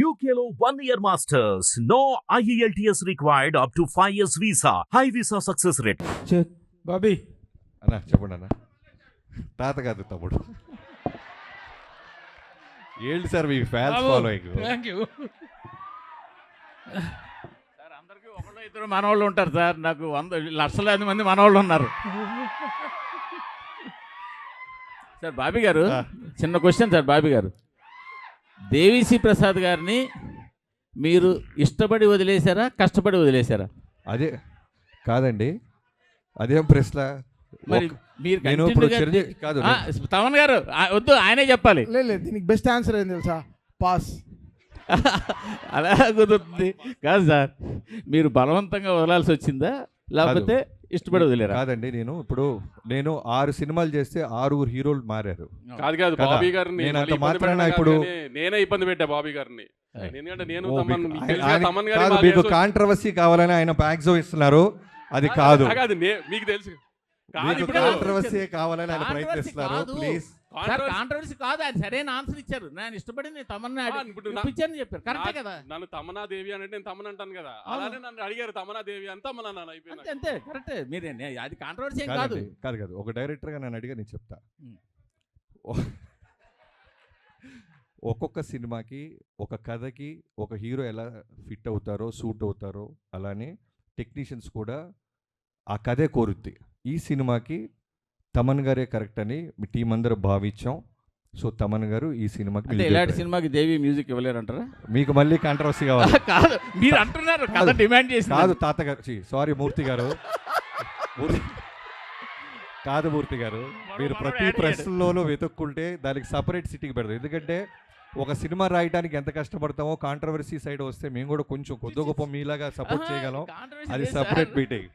UKLO 1 year masters. No IELTS required up to 5 years visa. High visa success rate. Bobby అన్న చెప్పండి అన్న. తాత కాదు తమ్ముడు. ఏంటి sir me fans following? Thank you sir. అందరికీ ఒకళ్ళు ఇద్దరు మనవాళ్ళు ఉంటారు సార్. నాకు లక్షలాది మంది మనవాళ్ళు ఉన్నారు సార్. బాబీ గారు, చిన్న క్వశ్చన్ సార్. బాబీ గారు, దేవిశ్రీ ప్రసాద్ గారిని మీరు ఇష్టపడి వదిలేశారా, కష్టపడి వదిలేశారా? అదే కాదండి, అదేం ప్రశ్న. మరి మీరు నేను ఇప్పుడు కాదు తమన్ గారు వద్దు, ఆయనే చెప్పాలి. లేదు దీనికి బెస్ట్ ఆన్సర్ ఏం తెలుసా? పాస్. అలా కుదురుతుంది కాదు సార్. మీరు బలవంతంగా వదలాల్సి వచ్చిందా, లేకపోతే ఇష్టపడి వదిలేరా? కాదండి, నేను 6 సినిమాలు చేస్తే 6 హీరోలు మారారు. కాదు బాబీ గారిని ఇప్పుడు నేనే ఇబ్బంది పెట్టా బాబీ గారిని. ఎందుకంటే నేను మీకు కాంట్రవర్సీ కావాలని ఆయన బ్యాగ్జో ఇస్తున్నారు. అది కాదు, మీకు తెలుసు. కాంట్రవర్సీ కావాలని ఆయన ప్రయత్నిస్తున్నారు. ప్లీజ్ కాంట్రవర్సీ కాదు, అది సరైన ఆన్సర్ ఇచ్చారు. నేను ఇష్టపడింది తమన్నా ఇప్పించారని చెప్పారు. కరెక్టే కదా. నన్ను తమన్నా దేవి అంటే నేను తమన్ అంటాను కదా, అలానే నన్ను అడిగారు తమన్నా దేవి అని తమన్నా అయిపోయింది. అంతే, కరెక్టే. మీరే అది కాంట్రవర్సీ ఏం కాదు. కాదు ఒక డైరెక్టర్ గా నన్ను అడిగా, నేను చెప్తా. ఒక్కొక్క సినిమాకి, ఒక కథకి ఒక హీరో ఎలా ఫిట్ అవుతారో, సూట్ అవుతారో, అలానే టెక్నీషియన్స్ కూడా ఆ కథే కోరుద్ది. ఈ సినిమాకి తమన్ గారే కరెక్ట్ అని మీ టీం అందరూ భావించాం. సో తమన్ గారు ఈ సినిమాకి, ఇలాంటి సినిమాకి దేవి మ్యూజిక్ ఇవ్వలేరంటారా? మీకు మళ్ళీ కాంట్రవర్సీ కావాలి? కాదు, మీరు అంటున్నారు కదా, డిమాండ్ చేసి. కాదు తాతగారు, సారీ మూర్తి గారు, కాదు మూర్తి గారు, మీరు ప్రతి ప్రశ్నలోనూ వెతుక్కుంటే దానికి సపరేట్ సిటీకి పెడతాం. ఎందుకంటే ఒక సినిమా రాయడానికి ఎంత కష్టపడతామో, కాంట్రవర్సీ సైడ్ వస్తే మేము కూడా కొంచెం కొద్ది గొప్ప మీలాగా సపోర్ట్ చేయగలం. అది సపరేట్ మీటింగ్.